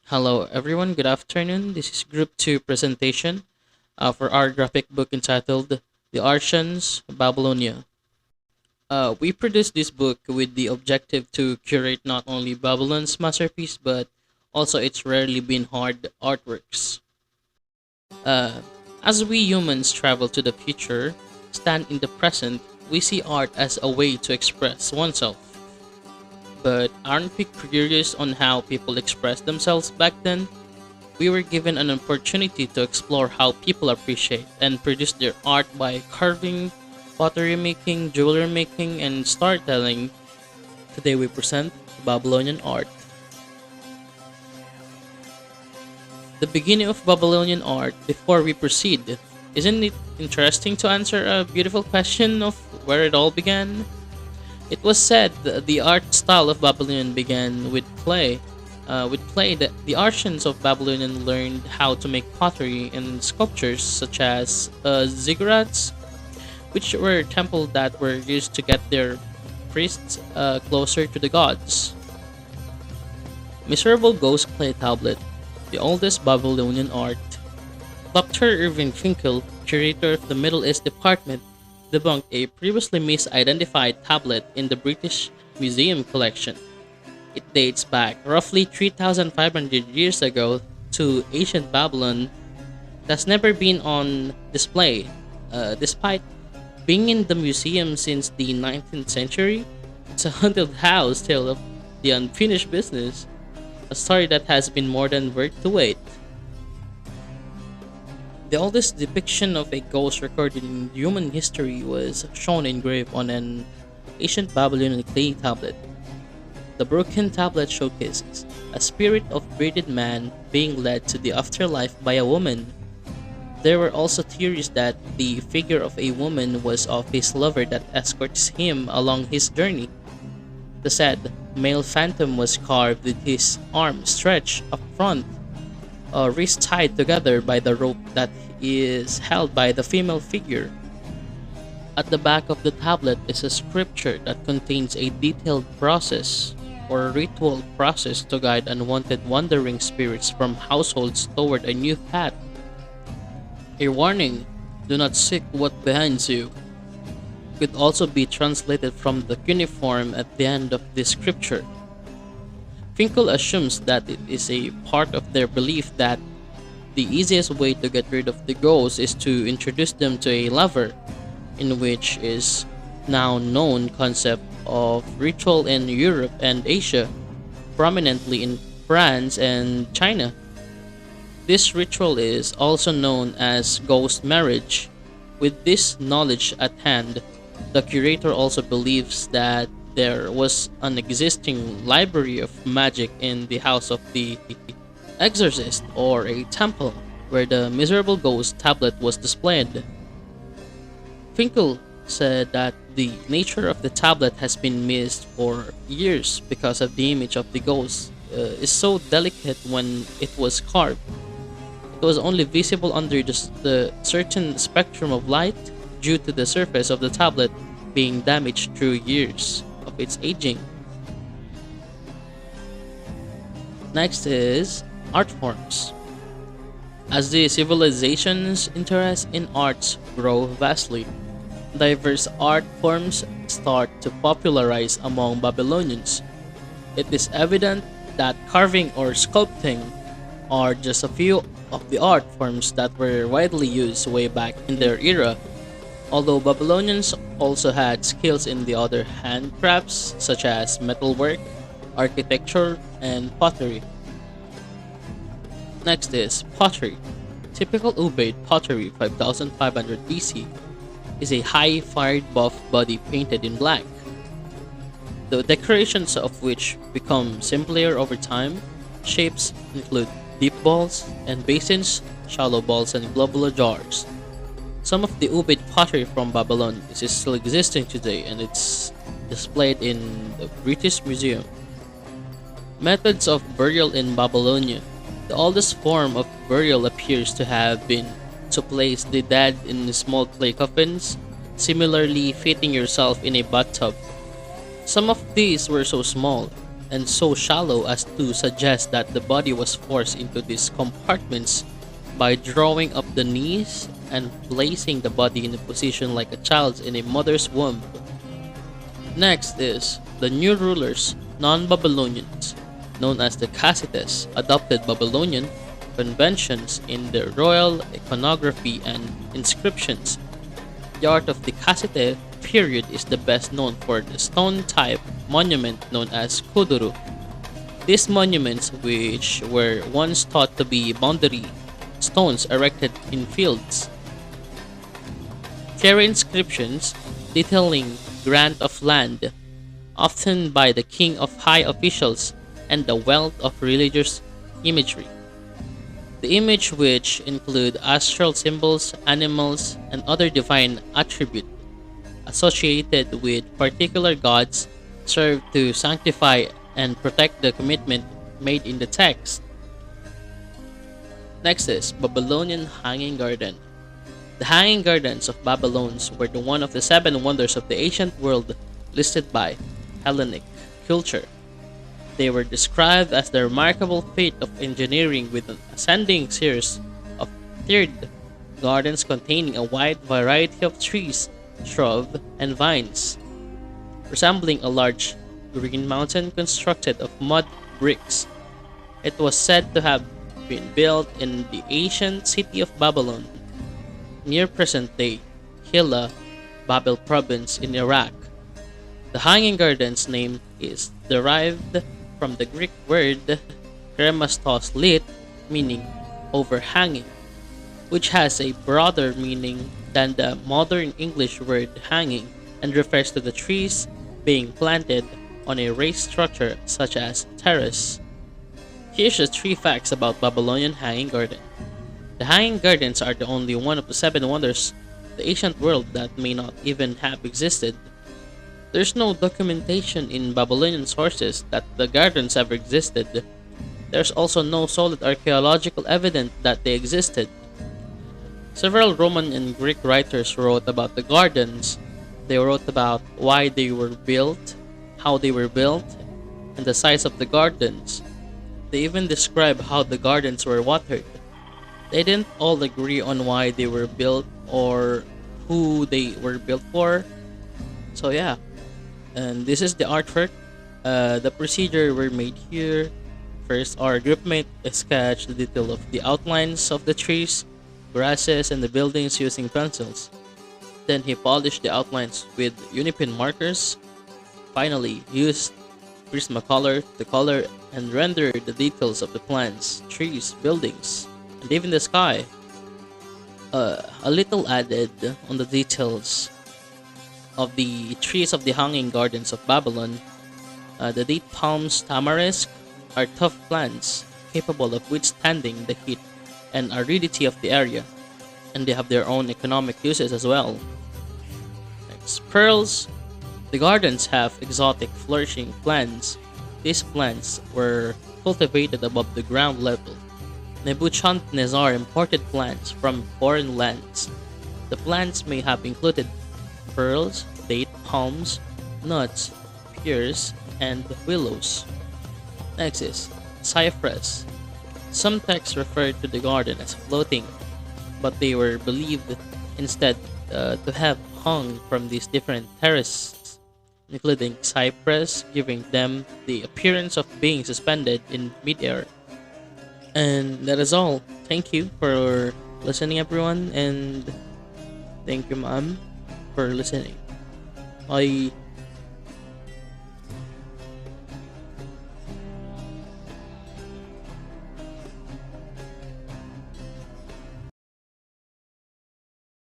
Hello, everyone. Good afternoon. This is Group 2 presentation for our graphic book entitled The Archons of Babylonia. We produced this book with the objective to curate not only Babylon's masterpiece but also its rarely been hard artworks. Uh, as we humans travel to the future, stand in the present, we see art as a way to express oneself. But aren't we curious on how people expressed themselves back then? We were given an opportunity to explore how people appreciate and produce their art by carving, pottery making, jewelry making, and storytelling. Today we present Babylonian art. The beginning of Babylonian art. Before we proceed, isn't it interesting to answer a beautiful question of where it all began? It was said that the art style of Babylonian began with clay. With clay, the artisans of Babylonian learned how to make pottery and sculptures such as ziggurats, which were temples that were used to get their priests closer to the gods. Miserable Ghost Clay Tablet, the oldest Babylonian art. Dr. Irving Finkel, curator of the Middle East Department, debunked a previously misidentified tablet in the British Museum collection. It dates back roughly 3,500 years ago to ancient Babylon. It has never been on display, despite being in the museum since the 19th century. It's a haunted house tale of the unfinished business, a story that has been more than worth to wait. The oldest depiction of a ghost recorded in human history was shown engraved on an ancient Babylonian clay tablet. The broken tablet showcases a spirit of bearded man being led to the afterlife by a woman. There were also theories that the figure of a woman was of his lover that escorts him along his journey. The said male phantom was carved with his arm stretched up front, wrists tied together by the rope that is held by the female figure. At the back of the tablet is a scripture that contains a detailed process or ritual process to guide unwanted wandering spirits from households toward a new path. A warning, do not seek what behinds you, could also be translated from the cuneiform at the end of this scripture. Finkel assumes that it is a part of their belief that the easiest way to get rid of the ghosts is to introduce them to a lover, in which is now known concept of ritual in Europe and Asia, prominently in France and China. This ritual is also known as ghost marriage. With this knowledge at hand, the curator also believes that there was an existing library of magic in the house of the exorcist or a temple where the miserable ghost tablet was displayed. Finkel said that the nature of the tablet has been missed for years because of the image of the ghost is so delicate when it was carved. It was only visible under the certain spectrum of light due to the surface of the tablet being damaged through years of its aging. Next is art forms. As the civilization's interest in arts grow vastly, diverse art forms start to popularize among Babylonians. It is evident that carving or sculpting are just a few of the art forms that were widely used way back in their era, although Babylonians also had skills in the other handcrafts such as metalwork, architecture, and pottery. Next is pottery. Typical Ubaid pottery 5500 BC is a high-fired buff body painted in black, the decorations of which become simpler over time. Shapes include deep balls and basins, shallow balls, and globular jars. Some of the Ubaid pottery from Babylon is still existing today and it's displayed in the British Museum. Methods of burial in Babylonia. The oldest form of burial appears to have been to place the dead in small clay coffins, similarly fitting yourself in a bathtub. Some of these were so small and so shallow as to suggest that the body was forced into these compartments by drawing up the knees and placing the body in a position like a child's in a mother's womb. Next is the new rulers, non-Babylonians, known as the Kassites, adopted Babylonian conventions in their royal iconography and inscriptions. The art of the Kassite period is the best known for the stone type monument known as kuduru. These monuments, which were once thought to be boundary stones erected in fields, carry inscriptions detailing grant of land, often by the king of high officials, and the wealth of religious imagery. The image, which include astral symbols, animals, and other divine attributes associated with particular gods, serve to sanctify and protect the commitment made in the text. Next is Babylonian Hanging Garden. The Hanging Gardens of Babylon were one of the seven wonders of the ancient world listed by Hellenic culture. They were described as the remarkable feat of engineering with an ascending series of tiered gardens containing a wide variety of trees, shrubs, and vines, resembling a large green mountain constructed of mud bricks. It was said to have been built in the ancient city of Babylon, near present-day Hilla, Babel province in Iraq. The Hanging Gardens name is derived from the Greek word kremastos lit, meaning overhanging, which has a broader meaning than the modern English word hanging and refers to the trees being planted on a raised structure such as terrace. Here's the three facts about Babylonian Hanging Garden. The Hanging Gardens are the only one of the seven wonders of the ancient world that may not even have existed. There's no documentation in Babylonian sources that the gardens ever existed. There's also no solid archaeological evidence that they existed. Several Roman and Greek writers wrote about the gardens. They wrote about why they were built, how they were built, and the size of the gardens. They even describe how the gardens were watered. They didn't all agree on why they were built or who they were built for. So yeah, and this is the artwork. The procedure were made here. First, our groupmate sketched the detail of the outlines of the trees, grasses, and the buildings using pencils. Then he polished the outlines with unipin markers. Finally, used Prismacolor to color and render the details of the plants, trees, buildings, and even the sky. A little added on the details of the trees of the Hanging Gardens of Babylon. The date palms, tamarisk are tough plants capable of withstanding the heat and aridity of the area, and they have their own economic uses as well. Next, pearls. The gardens have exotic flourishing plants. These plants were cultivated above the ground level. Nebuchadnezzar imported plants from foreign lands. The plants may have included pearls, date palms, nuts, pears, and willows. Next is cypress. Some texts refer to the garden as floating, but they were believed instead to have hung from these different terraces, including cypress, giving them the appearance of being suspended in midair. And that is all. Thank you for listening, everyone, and thank you, ma'am, for listening. Bye.